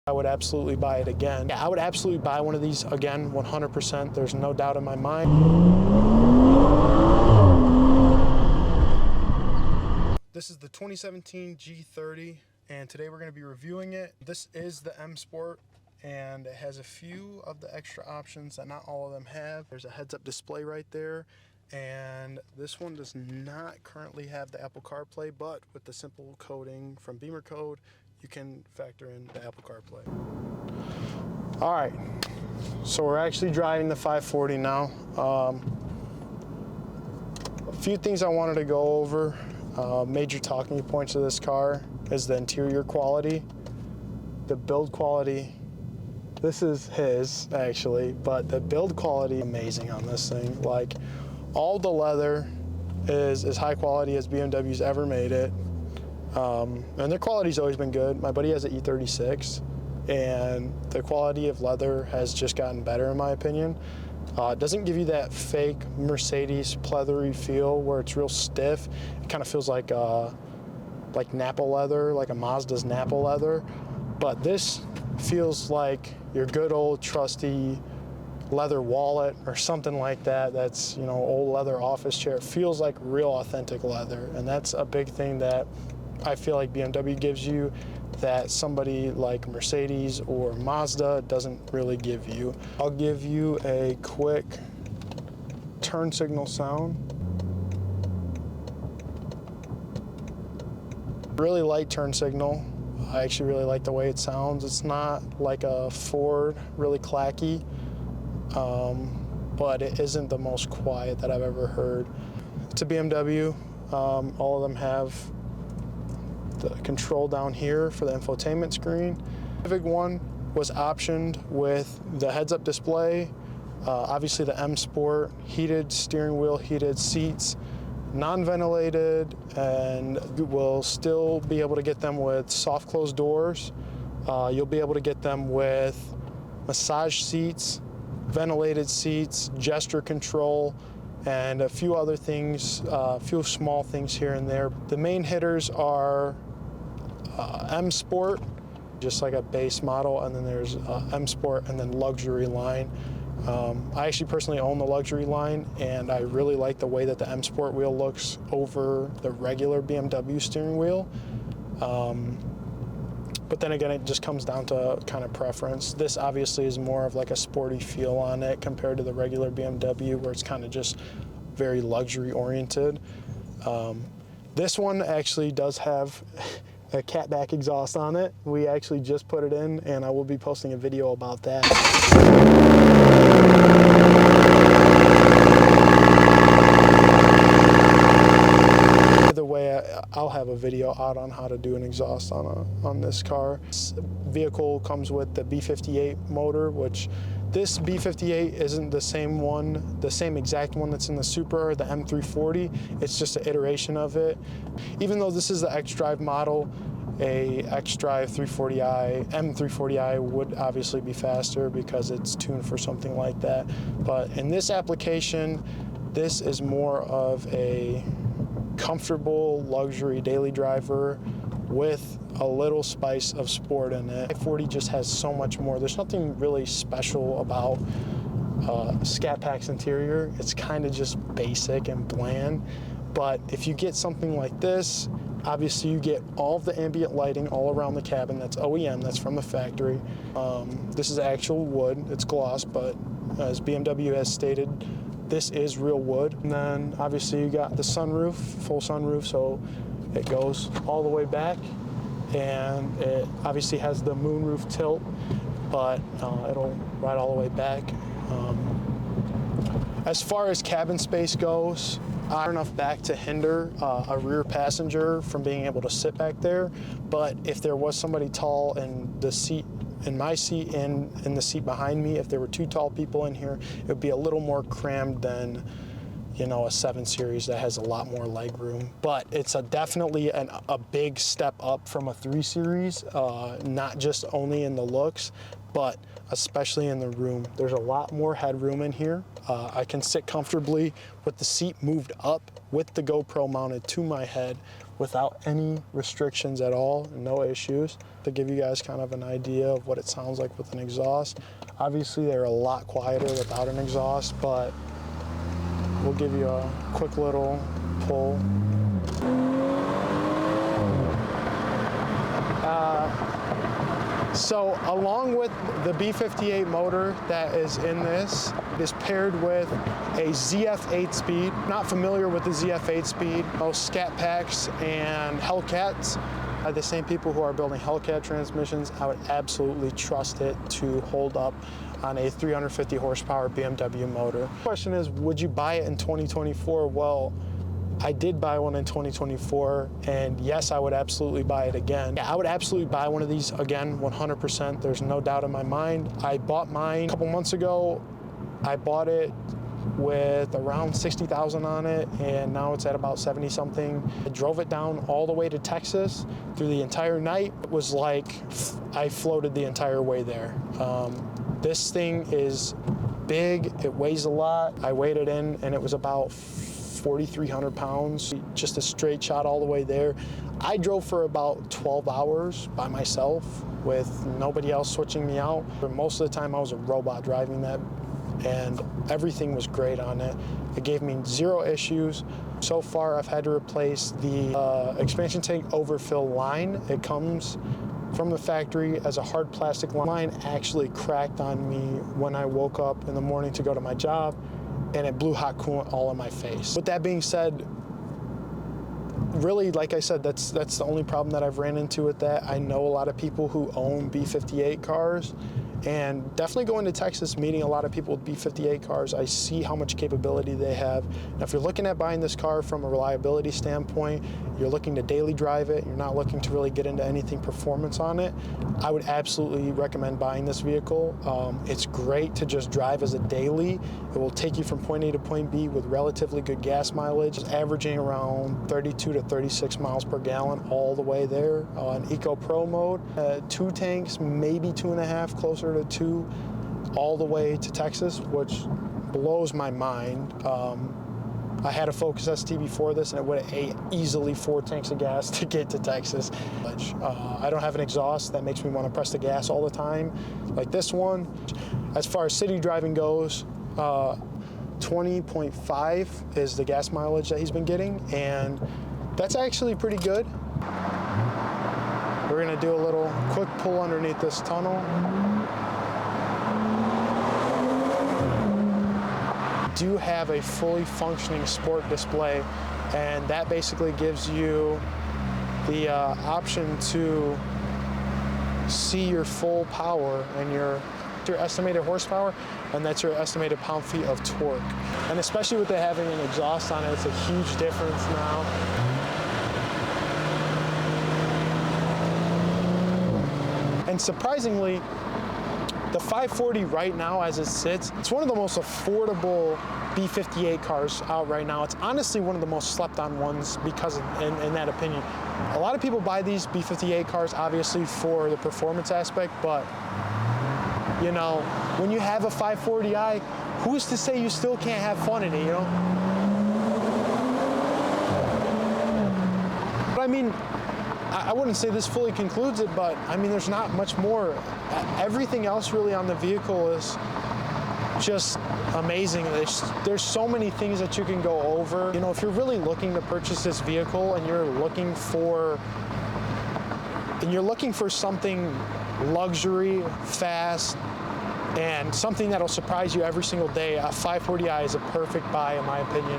I would absolutely buy it again. Yeah, I would absolutely buy one of these again, 100%. There's no doubt in my mind. This is the 2017 G30, and today we're going to be reviewing it. This is the M Sport, and it has a few of the extra options that not all of them have. There's a heads-up display right there, and this one does not currently have the Apple CarPlay, but with the simple coding from Beamer Code, you can factor in the Apple CarPlay. All right, so we're actually driving the 540 now. A few things I wanted to go over. Major talking points of this car is the interior quality, the build quality. This is his actually, but the build quality is amazing on this thing. Like, all the leather is as high quality as BMW's ever made it. And their quality's always been good. My buddy has an E36, and the quality of leather has just gotten better in my opinion. It doesn't give you that fake Mercedes pleathery feel where it's real stiff. It kind of feels like Nappa leather, like a Mazda's Nappa leather. But this feels like your good old trusty leather wallet or something like that. That's, you know, old leather office chair. It feels like real authentic leather, and that's a big thing that I feel like BMW gives you that somebody like Mercedes or Mazda doesn't really give you. I'll give you a quick turn signal sound. Really light turn signal. I actually really like the way it sounds. It's not like a Ford, really clacky, but it isn't the most quiet that I've ever heard. It's a BMW. All of them have the control down here for the infotainment screen. The big one was optioned with the heads-up display, obviously the M Sport, heated steering wheel, heated seats, non-ventilated, and you will still be able to get them with soft closed doors. You'll be able to get them with massage seats, ventilated seats, gesture control, and a few other things, a few small things here and there. The main hitters are M Sport, just like a base model, and then there's M Sport and then luxury line. I actually personally own the luxury line, and I really like the way that the M Sport wheel looks over the regular BMW steering wheel. But then again, it just comes down to kind of preference. This obviously is more of like a sporty feel on it compared to the regular BMW, where it's kind of just very luxury oriented. This one actually does have a catback exhaust on it. We actually just put it in, and I will be posting a video about that. Either way, I'll have a video out on how to do an exhaust on this car. This vehicle comes with the B58 motor, which this B58 isn't the same exact one that's in the Supra or the M340. It's just an iteration of it. Even though this is the xDrive model, a xDrive 340i, M340i would obviously be faster because it's tuned for something like that. But in this application, this is more of a comfortable luxury daily driver with a little spice of sport in it. 540 just has so much more. There's nothing really special about Scat Pack's interior. It's kind of just basic and bland. But if you get something like this, obviously you get all of the ambient lighting all around the cabin. That's OEM, that's from the factory. This is actual wood, it's gloss, but as BMW has stated, this is real wood. And then obviously you got the sunroof, full sunroof, so it goes all the way back, and it obviously has the moonroof tilt, but it'll ride all the way back. As far as cabin space goes, far enough back to hinder a rear passenger from being able to sit back there, but if there was somebody tall in the seat, in my seat and in the seat behind me, if there were two tall people in here, it would be a little more crammed than, you know, a 7 Series that has a lot more leg room. But it's definitely a big step up from a 3 Series, not just only in the looks, but especially in the room. There's a lot more headroom in here. I can sit comfortably with the seat moved up with the GoPro mounted to my head without any restrictions at all, no issues. To give you guys kind of an idea of what it sounds like with an exhaust. Obviously they're a lot quieter without an exhaust, but we'll give you a quick little pull. So along with the B58 motor that is in this, it is paired with a ZF 8-speed. Not familiar with the ZF 8-speed. Most Scat Packs and Hellcats are the same people who are building Hellcat transmissions. I would absolutely trust it to hold up on a 350 horsepower BMW motor. The question is, would you buy it in 2024? Well, I did buy one in 2024, and yes, I would absolutely buy it again. Yeah, I would absolutely buy one of these again, 100%. There's no doubt in my mind. I bought mine a couple months ago. I bought it with around 60,000 on it, and now it's at about 70 something. I drove it down all the way to Texas through the entire night. It was like I floated the entire way there. This thing is big, it weighs a lot. I weighed it in and it was about 4,300 pounds, just a straight shot all the way there. I drove for about 12 hours by myself with nobody else switching me out. But most of the time I was a robot driving that, and everything was great on it. It gave me zero issues. So far I've had to replace the expansion tank overfill line. It comes from the factory as a hard plastic line. Mine actually cracked on me when I woke up in the morning to go to my job, and it blew hot coolant all in my face. With that being said, really, like I said, that's the only problem that I've ran into with that. I know a lot of people who own B58 cars, and definitely going to Texas, meeting a lot of people with B58 cars, I see how much capability they have. Now, if you're looking at buying this car from a reliability standpoint, you're looking to daily drive it, you're not looking to really get into anything performance on it, I would absolutely recommend buying this vehicle. It's great to just drive as a daily. It will take you from point A to point B with relatively good gas mileage, averaging around 32 to 36 miles per gallon all the way there. On Eco Pro mode, 2 tanks, maybe 2.5, closer to 2, all the way to Texas, which blows my mind. I had a Focus ST before this, and it would have ate easily 4 tanks of gas to get to Texas. I don't have an exhaust that makes me want to press the gas all the time, like this one. As far as city driving goes, 20.5 is the gas mileage that he's been getting, and that's actually pretty good. We're gonna do a little quick pull underneath this tunnel. Do have a fully functioning sport display, and that basically gives you the option to see your full power and your estimated horsepower, and that's your estimated pound-feet of torque. And especially with it having an exhaust on it, it's a huge difference now. And surprisingly, the 540 right now as it sits, it's one of the most affordable B58 cars out right now. It's honestly one of the most slept on ones because in that opinion. A lot of people buy these B58 cars obviously for the performance aspect, but you know, when you have a 540i, who's to say you still can't have fun in it, you know? But I mean, I wouldn't say this fully concludes it, but I mean, there's not much more. Everything else really on the vehicle is just amazing. There's so many things that you can go over. You know, if you're really looking to purchase this vehicle and you're looking for something luxury, fast, and something that'll surprise you every single day, a 540i is a perfect buy in my opinion.